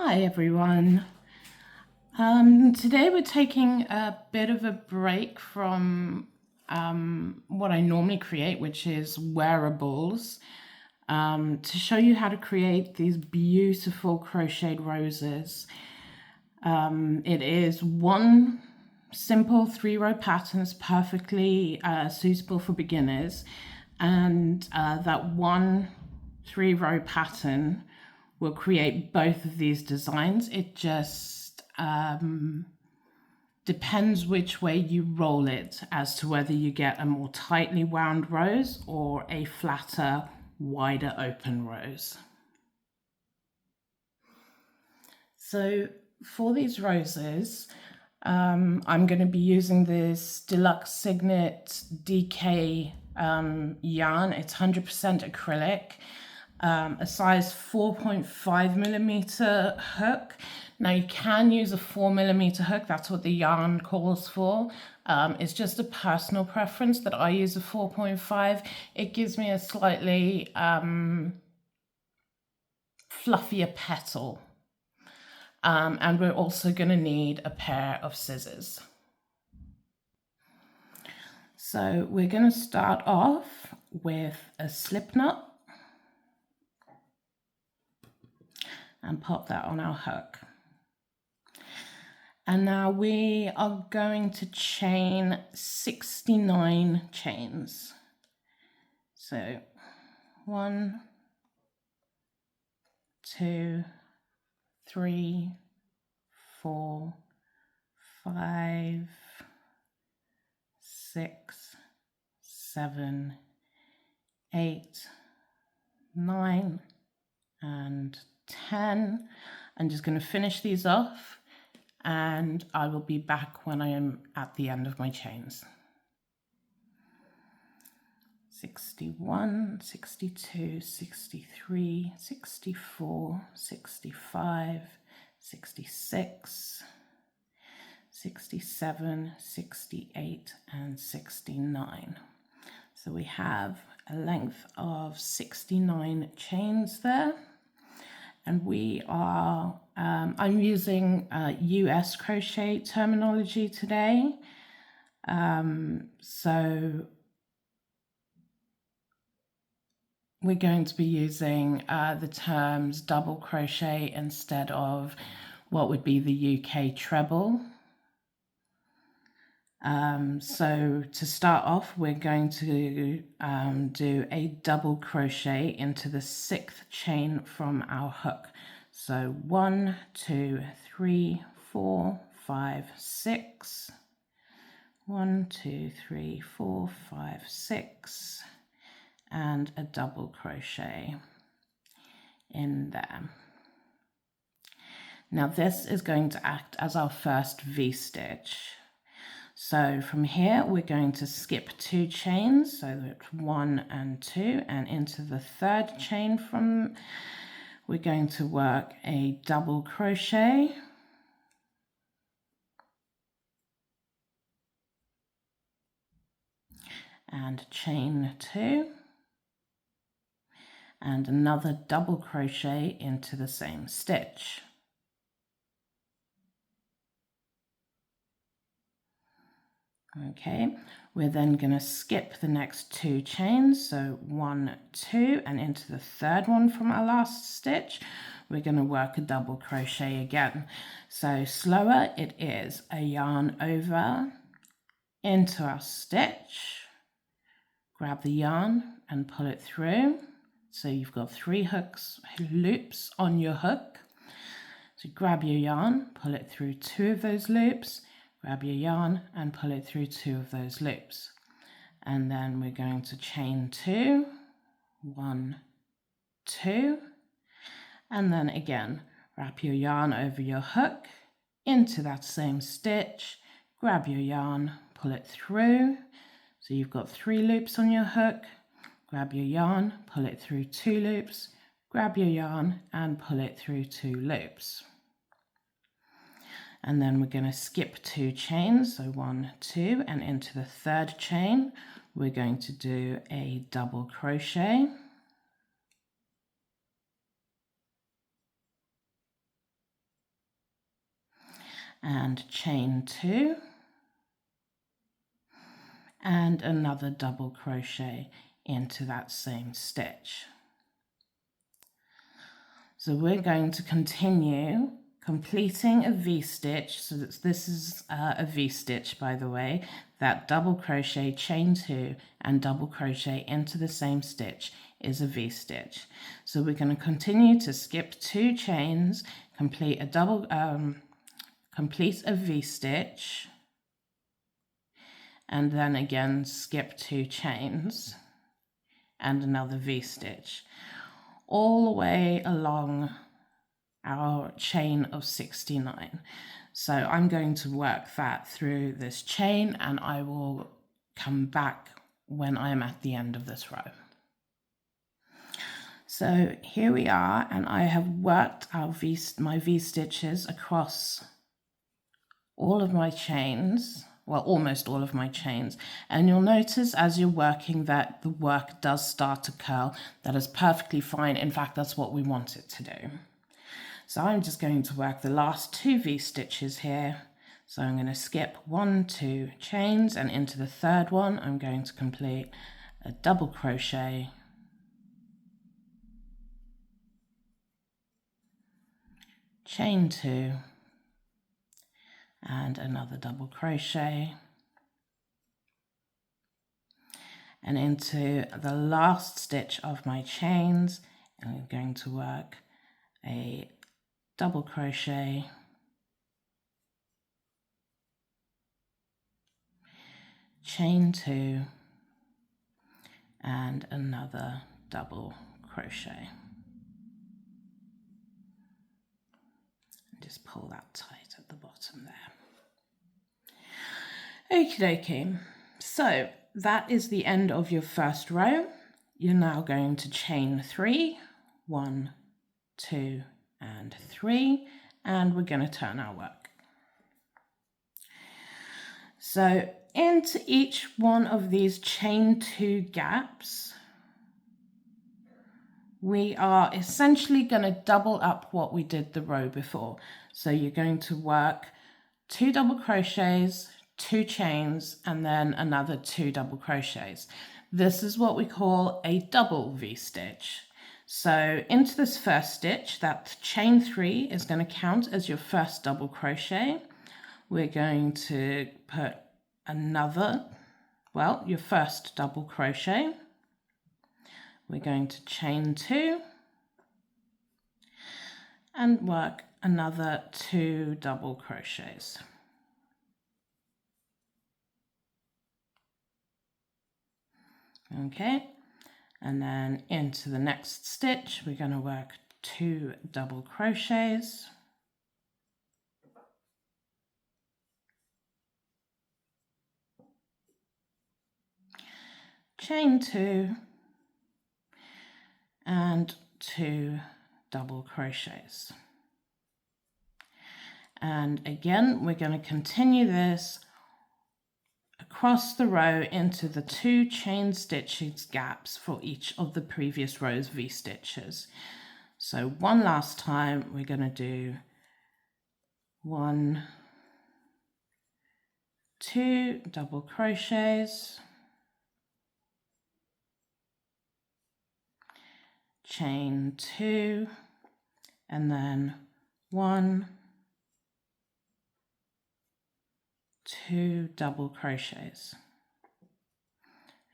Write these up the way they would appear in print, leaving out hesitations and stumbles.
Hi everyone. Today we're taking a bit of a break from what I normally create, which is wearables, to show you how to create these beautiful crocheted roses. It is one simple 3-row pattern. It's perfectly suitable for beginners, and that one 3-row pattern will create both of these designs. It just depends which way you roll it as to whether you get a more tightly wound rose or a flatter, wider open rose. So for these roses, I'm going to be using this Deluxe Signet DK yarn. It's 100% acrylic. A size 4.5 millimeter hook. Now you can use a 4 millimeter hook. That's what the yarn calls for. It's just a personal preference that I use a 4.5. It gives me a slightly fluffier petal. And we're also going to need a pair of scissors. So we're going to start off with a slip knot and pop that on our hook. And now we are going to chain 69 chains. So 1, 2, 3, 4, 5, 6, 7, 8, 9, and 10. I'm just going to finish these off, and I will be back when I am at the end of my chains. 61, 62, 63, 64, 65, 66, 67, 68, and 69. So we have a length of 69 chains there. And we are, I'm using US crochet terminology today. So we're going to be using the terms double crochet instead of what would be the UK treble. So to start off, we're going to do a double crochet into the 6th chain from our hook. So 1, 2, 3, 4, 5, 6. 1, 2, 3, 4, 5, 6, and a double crochet in there. Now this is going to act as our first V-stitch. So from here, we're going to skip 2 chains, so that's 1 and 2, and into the 3rd chain from, we're going to work a double crochet. And chain 2. And another double crochet into the same stitch. Okay, we're then going to skip the next 2 chains, so 1, 2, and into the 3rd one from our last stitch, we're going to work a double crochet again. So slower, it is a yarn over into our stitch, grab the yarn and pull it through. So you've got 3 loops on your hook. So grab your yarn, pull it through 2 of those loops, grab your yarn and pull it through 2 of those loops. And then we're going to chain 2, 1, 2, and then again, wrap your yarn over your hook into that same stitch, grab your yarn, pull it through. So you've got 3 loops on your hook, grab your yarn, pull it through 2 loops, grab your yarn and pull it through 2 loops. And then we're going to skip 2 chains, so 1, 2, and into the 3rd chain, we're going to do a double crochet. and chain 2 and another double crochet into that same stitch. So we're going to continue completing a V-stitch. So this is a V-stitch, by the way, that double crochet, chain 2 and double crochet into the same stitch is a V-stitch. So we're going to continue to skip 2 chains, complete a V-stitch, and then again skip 2 chains and another V-stitch, all the way along our chain of 69. So I'm going to work that through this chain, and I will come back when I'm at the end of this row. So here we are, and I have worked my V-stitches across all of my chains, well, almost all of my chains, and you'll notice as you're working that the work does start to curl. That is perfectly fine. In fact, that's what we want it to do. So I'm just going to work the last 2 V-stitches here. So I'm going to skip 1, 2 chains, and into the third one I'm going to complete a double crochet, chain 2 and another double crochet, and into the last stitch of my chains I'm going to work a double crochet, chain 2 and another double crochet. Just pull that tight at the bottom there. Okie dokie. So that is the end of your first row. You're now going to chain 3, 1, 2 and 3, and we're going to turn our work. So into each one of these chain 2 gaps, we are essentially going to double up what we did the row before. So you're going to work 2 double crochets, 2 chains, and then another 2 double crochets. This is what we call a double V-stitch. So into this first stitch, that chain 3 is going to count as your first double crochet. We're going to put your first double crochet. We're going to chain 2 and work another 2 double crochets. Okay, and then into the next stitch we're going to work 2 double crochets, chain 2 and 2 double crochets. And again we're going to continue this across the row into the 2 chain stitches gaps for each of the previous rows V-stitches. So one last time we're going to do 1, 2 double crochets, chain 2, and then 1, 2 double crochets.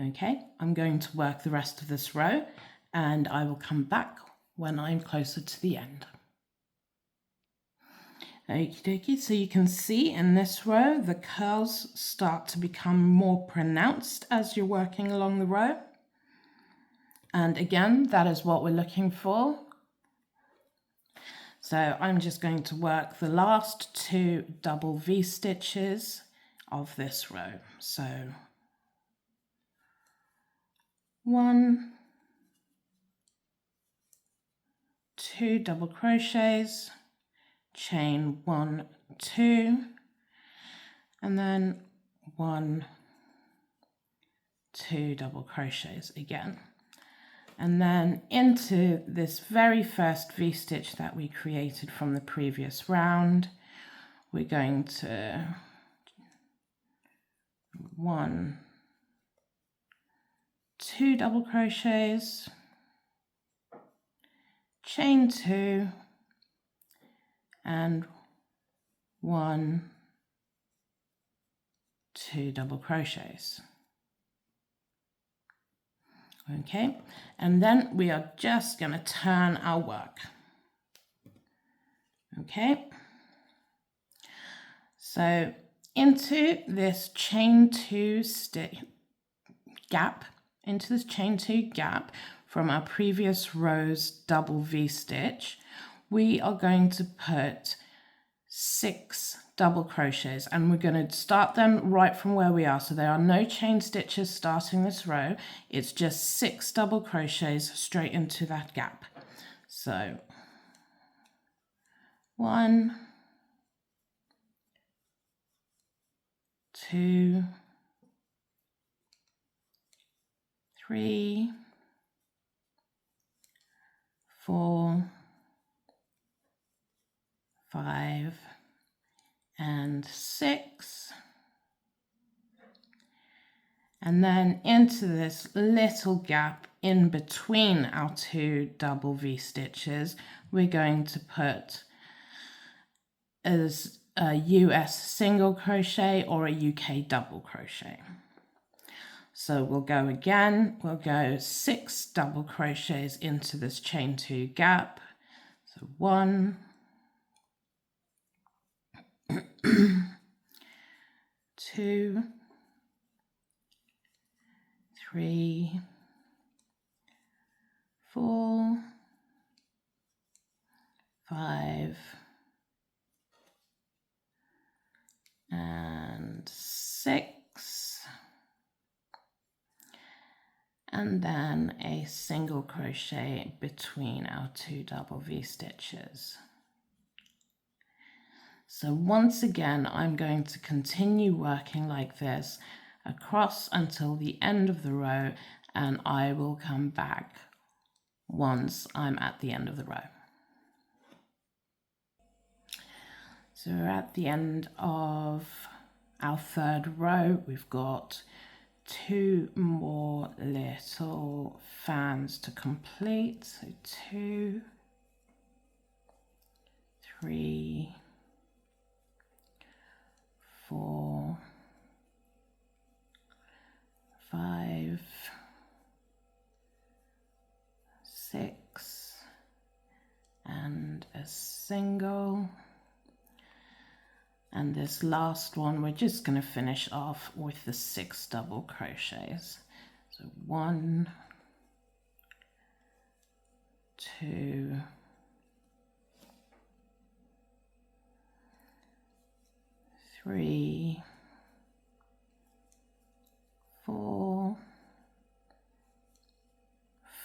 Okay, I'm going to work the rest of this row and I will come back when I'm closer to the end. Okie dokie, so you can see in this row the curls start to become more pronounced as you're working along the row. And again, that is what we're looking for. So I'm just going to work the last 2 double V-stitches of this row. So 1, 2 double crochets, chain 1, 2, and then 1, 2 double crochets again. And then into this very first V-stitch that we created from the previous round, we're going to 1, 2 double crochets, chain 2, and 1, 2 double crochets. Okay, and then we are just going to turn our work. Okay, so into this chain 2 gap, from our previous row's double V-stitch, we are going to put 6 double crochets, and we're going to start them right from where we are. So there are no chain stitches starting this row. It's just 6 double crochets straight into that gap. So 1, 2, 3, 4, 5, and 6, and then into this little gap in between our 2 double V stitches, we're going to put as a US single crochet or a UK double crochet. So we'll go again, we'll go 6 double crochets into this chain 2 gap. So 1, 2, 3, 4, 5, and 6, and then a single crochet between our 2 double V stitches. So once again, I'm going to continue working like this across until the end of the row, and I will come back once I'm at the end of the row. So we're at the end of our 3rd row. We've got 2 more little fans to complete. So 2, 3, 4, 5, 6, and a single. And this last one, we're just going to finish off with the 6 double crochets. So 1, 2, 3, 4,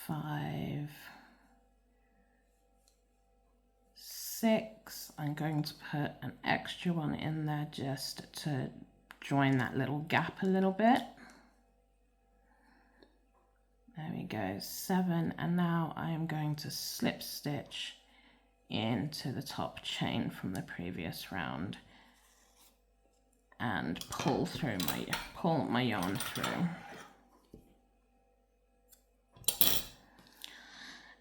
5, 6. I'm going to put an extra one in there just to join that little gap a little bit. There we go, 7, and now I am going to slip stitch into the top chain from the previous round and pull my yarn through.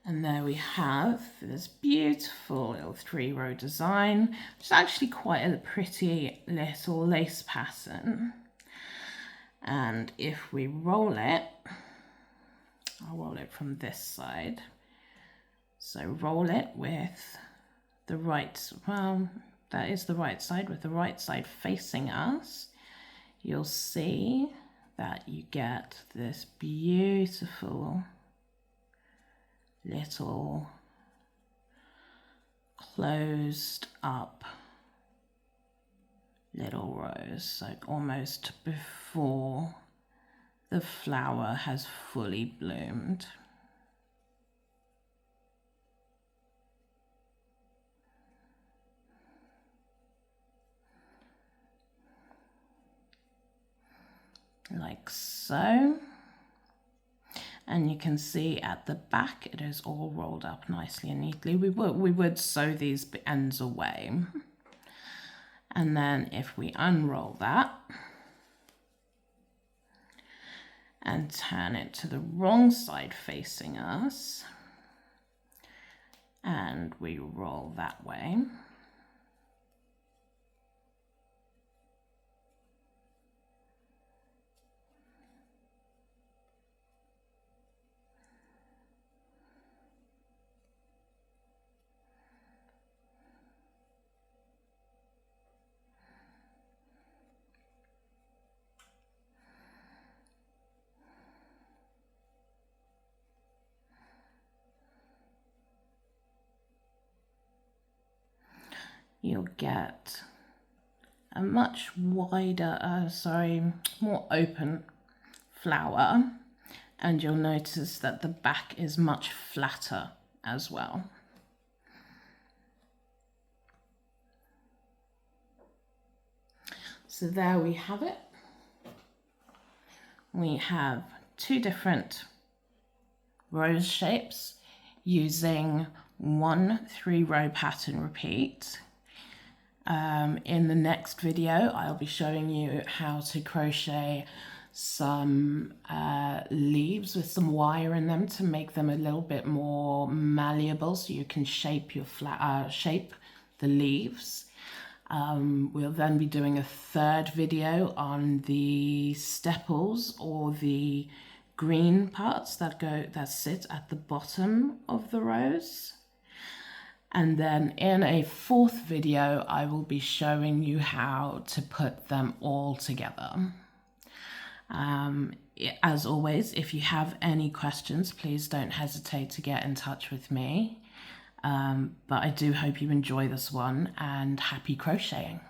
And there we have this beautiful little 3-row design, which is actually quite a pretty little lace pattern. And if we roll it, I'll roll it from this side. So roll it with the right, well, that is the right side, with the right side facing us. You'll see that you get this beautiful little closed up little rows, like almost before the flower has fully bloomed. Like so. And you can see at the back it is all rolled up nicely and neatly. We would sew these ends away. And then if we unroll that and turn it to the wrong side facing us, and we roll that way, you'll get a much wider, more open flower, and you'll notice that the back is much flatter as well. So there we have it. We have two different rose shapes using 1 3-row pattern repeat. In the next video, I'll be showing you how to crochet some leaves with some wire in them to make them a little bit more malleable, so you can shape your shape the leaves. We'll then be doing a third video on the steples, or the green parts that sit at the bottom of the rose. And then in a fourth video, I will be showing you how to put them all together. As always, if you have any questions, please don't hesitate to get in touch with me. But I do hope you enjoy this one, and happy crocheting.